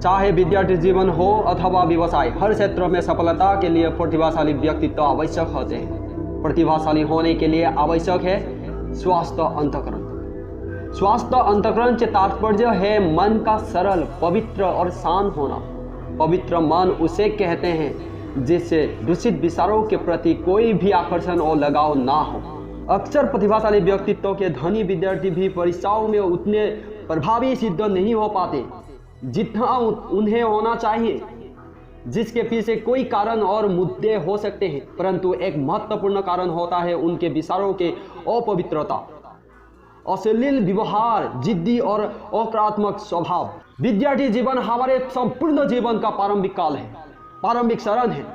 चाहे विद्यार्थी जीवन हो अथवा व्यवसाय, हर क्षेत्र में सफलता के लिए प्रतिभाशाली व्यक्तित्व आवश्यक होते हैं। प्रतिभाशाली होने के लिए आवश्यक है स्वस्थ अंतःकरण। स्वस्थ अंतःकरण से तात्पर्य है मन का सरल, पवित्र और शांत होना। पवित्र मन उसे कहते हैं जिससे दूषित विचारों के प्रति कोई भी आकर्षण और लगाव ना हो। अक्सर प्रतिभाशाली व्यक्तित्व के धनी विद्यार्थी भी परीक्षाओं में उतने प्रभावी सिद्ध नहीं हो पाते जितना उन्हें होना चाहिए, जिसके पीछे कोई कारण और मुद्दे हो सकते हैं, परंतु एक महत्वपूर्ण कारण होता है उनके विचारों के अपवित्रता, अश्लील व्यवहार, जिद्दी और नकारात्मक स्वभाव। विद्यार्थी जीवन हमारे संपूर्ण जीवन का प्रारंभिक काल है, प्रारंभिक चरण है।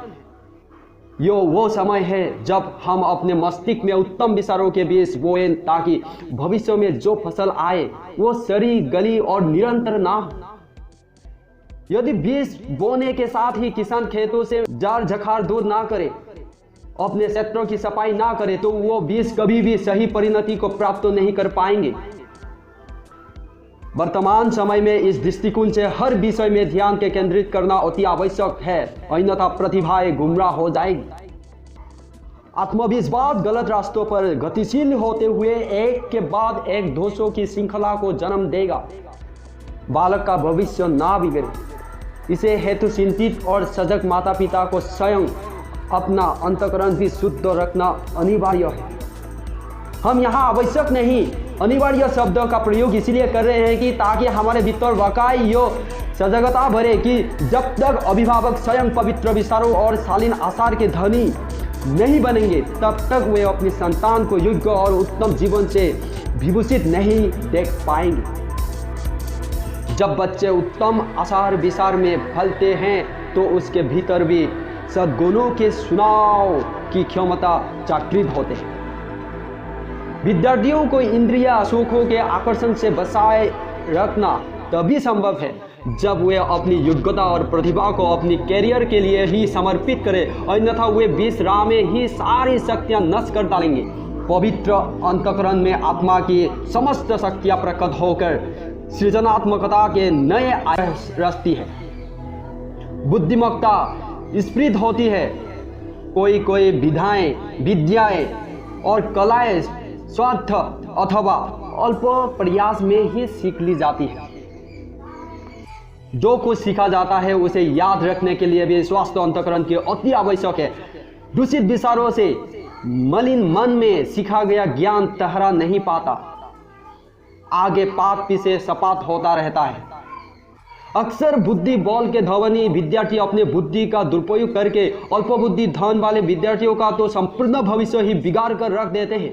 यो वो समय है जब हम अपने मस्तिष्क में उत्तम विचारों के बीज बोएं ताकि भविष्य में जो फसल आए वो सड़ी गली और निरंतर ना हो। यदि बीज बोने के साथ ही किसान खेतों से जार झखार दूर ना करे, अपने क्षेत्रों की सफाई ना करे, तो वो बीज कभी भी सही परिणति को प्राप्त नहीं कर पाएंगे। वर्तमान समय में इस दृष्टिकोण से हर विषय में ध्यान के केंद्रित करना अति आवश्यक है, अन्यथा प्रतिभाएं गुमराह हो जाएगी। आत्मविश्वास गलत रास्तों पर गतिशील होते हुए एक के बाद एक दोषों की श्रृंखला को जन्म देगा। बालक का भविष्य ना बिगड़े, इसे हेतु चिंतित और सजग माता पिता को स्वयं अपना अंतःकरण भी शुद्ध रखना अनिवार्य है। हम यहाँ आवश्यक नहीं, अनिवार्य शब्दों का प्रयोग इसलिए कर रहे हैं कि ताकि हमारे भीतर वाकई यो सजगता भरे कि जब तक अभिभावक स्वयं पवित्र विचारों और शालीन आचार के धनी नहीं बनेंगे, तब तक वे अपनी संतान को योग्य और उत्तम जीवन से विभूषित नहीं देख पाएंगे। जब बच्चे उत्तम आचार विचार में फलते हैं तो उसके भीतर भी सद्गुणों के सुनाव की क्षमता जागृत होते हैं। विद्यार्थियों को इंद्रिय सुखों के आकर्षण से बचाए रखना तभी संभव है जब वे अपनी योग्यता और प्रतिभा को अपनी कैरियर के लिए ही समर्पित करें, अन्यथा वे बीच राह में ही सारी शक्तियां नष्ट कर डालेंगे। पवित्र अंतःकरण में आत्मा की समस्त शक्तियां प्रकट होकर सृजनात्मकता के नए आयाम रचती है। बुद्धिमत्ता स्फुरित होती है। कोई विद्याएं और कलाएं स्वार्थ अथवा अल्प प्रयास में ही सीख ली जाती है। जो कुछ सीखा जाता है उसे याद रखने के लिए भी स्वस्थ अंतःकरण की अति आवश्यक है। दूषित विचारों से मलिन मन में सीखा गया ज्ञान ठहरा नहीं पाता, आगे पात पीछे सपात होता रहता है। अक्सर बुद्धि बल के धवनी विद्यार्थी अपने बुद्धि का दुरुपयोग करके अल्प बुद्धि धन वाले विद्यार्थियों का तो संपूर्ण भविष्य ही बिगाड़ कर रख देते हैं।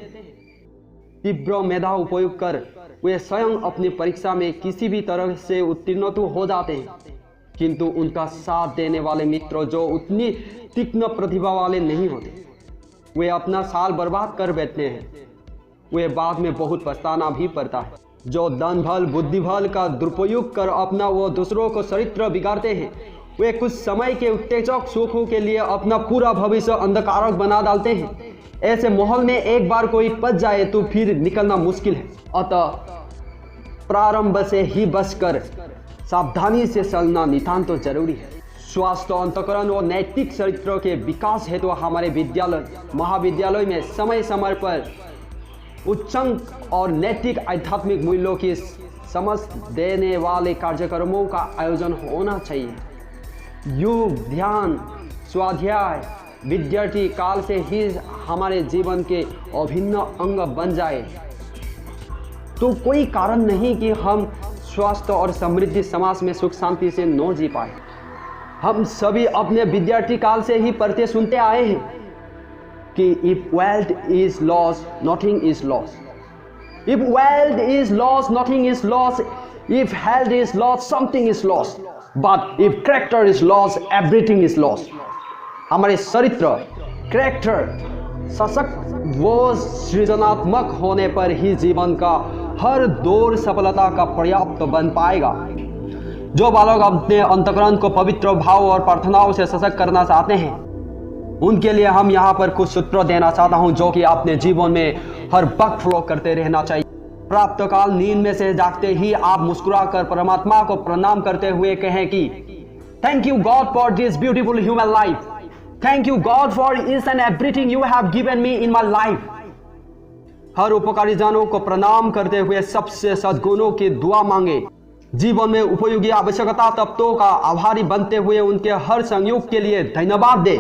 तीव्र मेधा उपयोग कर वे स्वयं अपनी परीक्षा में किसी भी तरह से उत्तीर्ण तो हो जाते हैं, किंतु उनका साथ देने वाले मित्र जो उतनी तीक्ष्ण प्रतिभा वाले नहीं होते, वे अपना साल बर्बाद कर बैठते हैं। वे बाद में बहुत पछताना भी पड़ता है। जो धन बल बुद्धि बल का दुरुपयोग कर अपना वो दूसरों को चरित्र बिगाड़ते हैं, वे कुछ समय के उत्तेजक सुखों के लिए अपना पूरा भविष्य अंधकारक बना डालते हैं। ऐसे माहौल में एक बार कोई फंस जाए तो फिर निकलना मुश्किल है। अतः प्रारंभ से ही बचकर सावधानी से चलना नितांत तो जरूरी है। स्वस्थ अंतःकरण और नैतिक चरित्र के विकास हेतु तो हमारे विद्यालय महाविद्यालय में समय समय पर उच्चंक और नैतिक आध्यात्मिक मूल्यों की समझ देने वाले कार्यक्रमों का आयोजन होना चाहिए। योग, ध्यान, स्वाध्याय विद्यार्थी काल से ही हमारे जीवन के अभिन्न अंग बन जाए तो कोई कारण नहीं कि हम स्वस्थ और समृद्धि समाज में सुख शांति से न जी पाए। हम सभी अपने विद्यार्थी काल से ही पढ़ते सुनते आए हैं कि if wealth is lost, nothing is lost. If wealth is lost, nothing is lost. If health is lost, something is lost. But if character is lost, everything is lost. हमारे चरित्र, कैरेक्टर सशक्त व सृजनात्मक होने पर ही जीवन का हर दौर सफलता का पर्याप्त बन पाएगा। जो बालक अपने अंतःकरण को पवित्र भाव और प्रार्थनाओं से सशक्त करना चाहते हैं, उनके लिए हम यहाँ पर कुछ सूत्र देना चाहता हूँ जो कि अपने जीवन में हर वक्त फ्लो करते रहना चाहिए। प्राप्त काल नींद में से जागते ही आप मुस्कुराकर परमात्मा को प्रणाम करते हुए कहें कि thank you God for this beautiful human life, thank you God for each and everything you have given me in my life. हर उपकारी जनों को प्रणाम करते हुए सबसे सद्गुणों की दुआ मांगे। जीवन में उपयोगी आवश्यकता तत्वों का आभारी बनते हुए उनके हर संयोग के लिए धन्यवाद दे।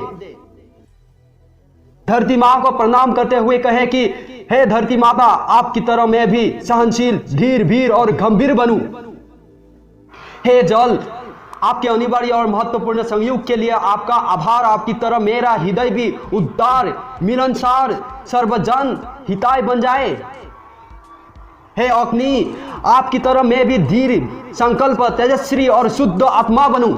धरती माँ को प्रणाम करते हुए कहे कि हे धरती माता, आपकी तरह मैं भी सहनशील, धीर वीर और गंभीर बनूं। हे जल, आपके अनिवार्य और महत्वपूर्ण संयोग के लिए आपका आभार। आपकी तरह मेरा हृदय भी उदार, मिलनसार, सर्वजन हिताय बन जाए। हे अग्नि, आपकी तरह मैं भी धीर, संकल्प, तेजस्वी और शुद्ध आत्मा बनूं।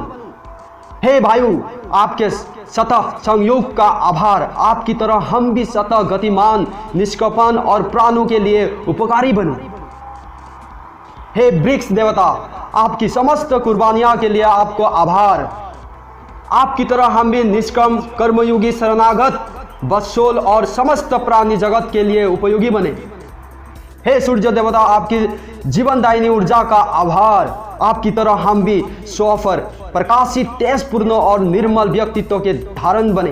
हे वायु, आपके सतह संयोग का आभार। आपकी तरह हम भी सतह गतिमान, निष्कपन और प्राणों के लिए उपकारी बनूं। हे वृक्ष देवता, आपकी समस्त कुर्बानियां के लिए आपको आभार। आपकी तरह हम भी निष्कम, कर्मयोगी, शरणागत, बत्सोल और समस्त प्राणी जगत के लिए उपयोगी बने। हे सूर्य देवता, आपकी जीवनदायिनी ऊर्जा का आभार। आपकी तरह हम भी सफर, प्रकाशित, तेजपूर्ण और निर्मल व्यक्तित्व के धारण बने।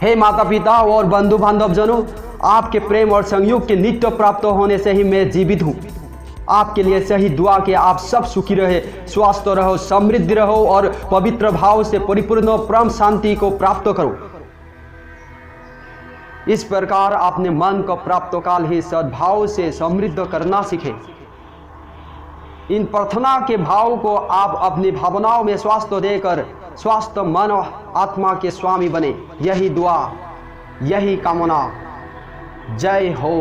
हे माता पिता और बंधु बांधव जनों, आपके प्रेम और संयोग के नित्य प्राप्त होने से ही मैं जीवित हूँ। आपके लिए सही दुआ कि आप सब सुखी रहे, स्वस्थ रहो, समृद्ध रहो और पवित्र भाव से परिपूर्ण परम शांति को प्राप्त करो। इस प्रकार अपने मन को प्राप्त काल ही सद्भाव से समृद्ध करना सीखे। इन प्रार्थना के भाव को आप अपनी भावनाओं में स्वास्थ्य देकर स्वास्थ्य मन और आत्मा के स्वामी बने। यही दुआ, यही कामना। जय हो।